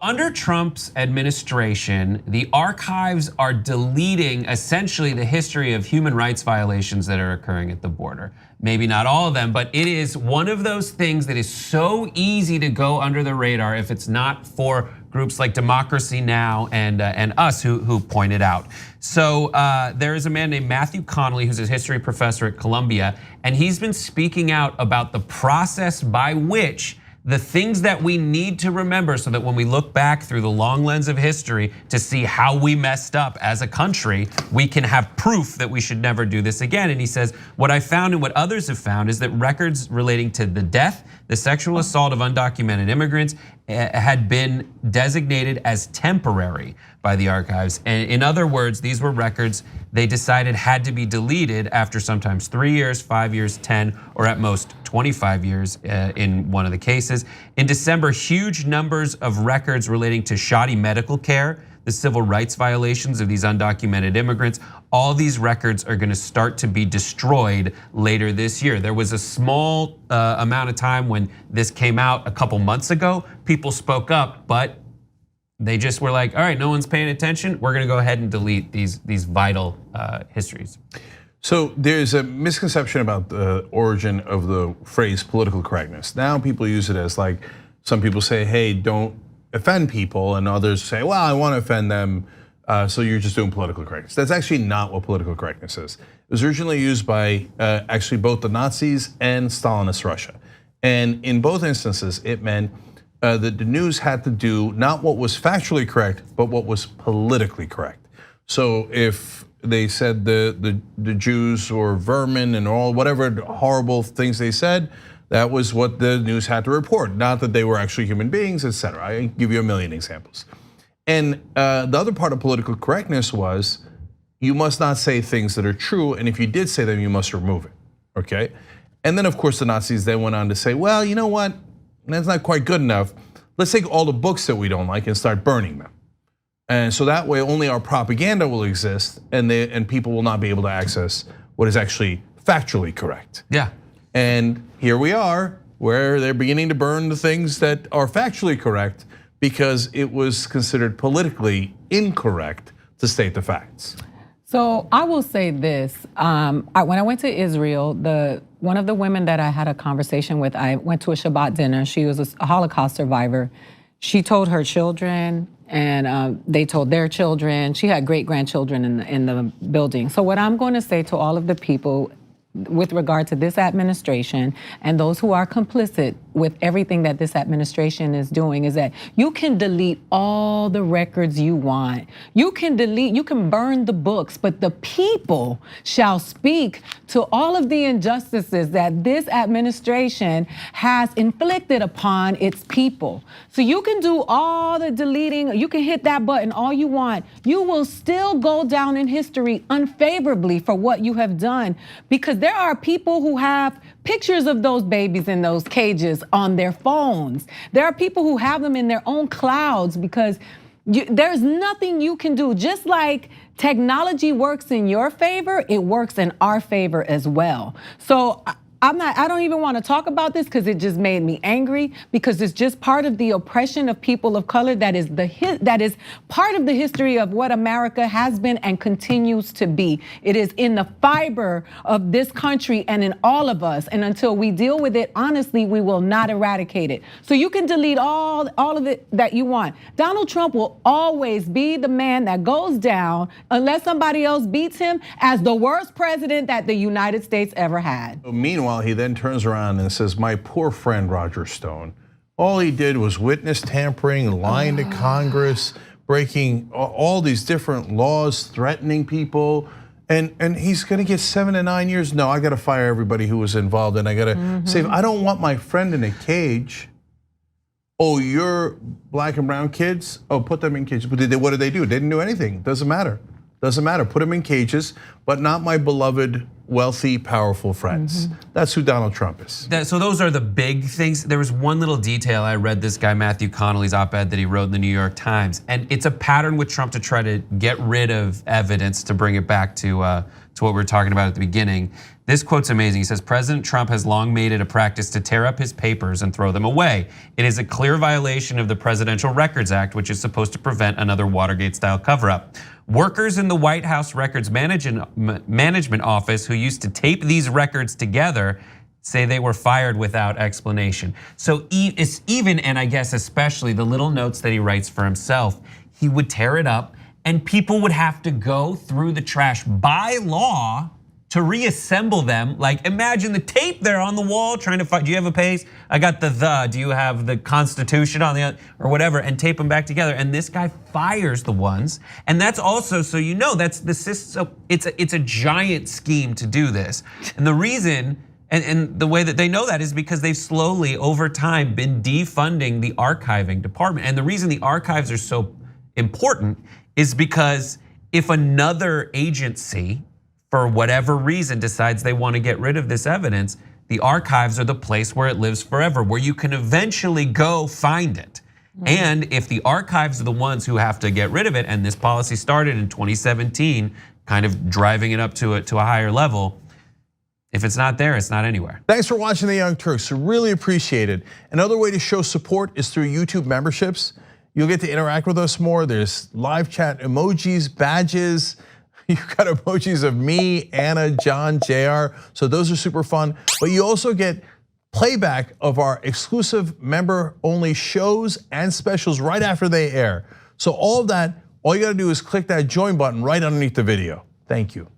under Trump's administration, the archives are deleting essentially the history of human rights violations that are occurring at the border. Maybe not all of them, but it is one of those things that is so easy to go under the radar if it's not for groups like Democracy Now! and us who point it out. So there is a man named Matthew Connolly who's a history professor at Columbia, and he's been speaking out about the process by which the things that we need to remember so that when we look back through the long lens of history to see how we messed up as a country, we can have proof that we should never do this again. And he says, what I found and what others have found is that records relating to the death, the sexual assault of undocumented immigrants had been designated as temporary by the archives. And in other words, these were records they decided had to be deleted after sometimes 3 years, 5 years, 10, or at most 25 years in one of the cases. In December, huge numbers of records relating to shoddy medical care, the civil rights violations of these undocumented immigrants, all these records are gonna start to be destroyed later this year. There was a small amount of time when this came out a couple months ago. People spoke up, but they just were like, all right, no one's paying attention. We're gonna go ahead and delete these vital histories. So there's a misconception about the origin of the phrase political correctness. Now people use it as like, some people say, hey, don't offend people, and others say, well, I want to offend them, so you're just doing political correctness. That's actually not what political correctness is. It was originally used by actually both the Nazis and Stalinist Russia. And in both instances, it meant that the news had to do not what was factually correct, but what was politically correct. So if they said the Jews or vermin and all whatever horrible things they said, that was what the news had to report, not that they were actually human beings, etc. I can give you a million examples. And the other part of political correctness was you must not say things that are true, and if you did say them, you must remove it, okay? And then of course the Nazis then went on to say, well, you know what, that's not quite good enough. Let's take all the books that we don't like and start burning them. And so that way only our propaganda will exist and people will not be able to access what is actually factually correct. Yeah. And here we are, where they're beginning to burn the things that are factually correct because it was considered politically incorrect to state the facts. So I will say this, when I went to Israel, one of the women that I had a conversation with, I went to a Shabbat dinner. She was a Holocaust survivor. She told her children, and they told their children. She had great-grandchildren in the building. So what I'm going to say to all of the people with regard to this administration and those who are complicit with everything that this administration is doing is that you can delete all the records you want. You can burn the books, but the people shall speak to all of the injustices that this administration has inflicted upon its people. So you can do all the deleting, you can hit that button all you want. You will still go down in history unfavorably for what you have done, because there are people who have pictures of those babies in those cages on their phones. There are people who have them in their own clouds because there's nothing you can do. Just like technology works in your favor, it works in our favor as well. So I don't even want to talk about this because it just made me angry, because it's just part of the oppression of people of color that is part of the history of what America has been and continues to be. It is in the fiber of this country and in all of us. And until we deal with it, honestly, we will not eradicate it. So you can delete all of it that you want. Donald Trump will always be the man that goes down, unless somebody else beats him, as the worst president that the United States ever had. Meanwhile, he then turns around and says, my poor friend Roger Stone, all he did was witness tampering, lying to Congress, breaking all these different laws, threatening people, and he's gonna get 7 to 9 years. No, I gotta fire everybody who was involved, and I gotta save. I don't want my friend in a cage. Oh, you're black and brown kids? Oh, put them in cages. But what did they do? They didn't do anything. Doesn't matter. Doesn't matter. Put them in cages, but not my beloved, wealthy, powerful friends. That's who Donald Trump is. So those are the big things. There was one little detail. I read this guy Matthew Connolly's op-ed that he wrote in the New York Times, and it's a pattern with Trump to try to get rid of evidence to bring it back to to what we were talking about at the beginning. This quote's amazing. He says, President Trump has long made it a practice to tear up his papers and throw them away. It is a clear violation of the Presidential Records Act, which is supposed to prevent another Watergate-style cover-up. Workers in the White House Records Management Office who used to tape these records together say they were fired without explanation. So it's even, and I guess especially the little notes that he writes for himself, he would tear it up and people would have to go through the trash by law to reassemble them. Like imagine the tape there on the wall trying to find, do you have a page? I got do you have the Constitution on the other, or whatever, and tape them back together. And this guy fires the ones. And that's also, so you know, that's the system, it's a giant scheme to do this. And the reason, and the way that they know that is because they've slowly over time been defunding the archiving department. And the reason the archives are so important is because if another agency, for whatever reason, decides they want to get rid of this evidence, the archives are the place where it lives forever, where you can eventually go find it. And if the archives are the ones who have to get rid of it, and this policy started in 2017, kind of driving it up to a higher level, if it's not there, it's not anywhere. Thanks for watching The Young Turks, really appreciate it. Another way to show support is through YouTube memberships. You'll get to interact with us more. There's live chat emojis, badges. You've got emojis of me, Anna, John, JR. So those are super fun. But you also get playback of our exclusive member-only shows and specials right after they air. So all of that, all you gotta do is click that join button right underneath the video. Thank you.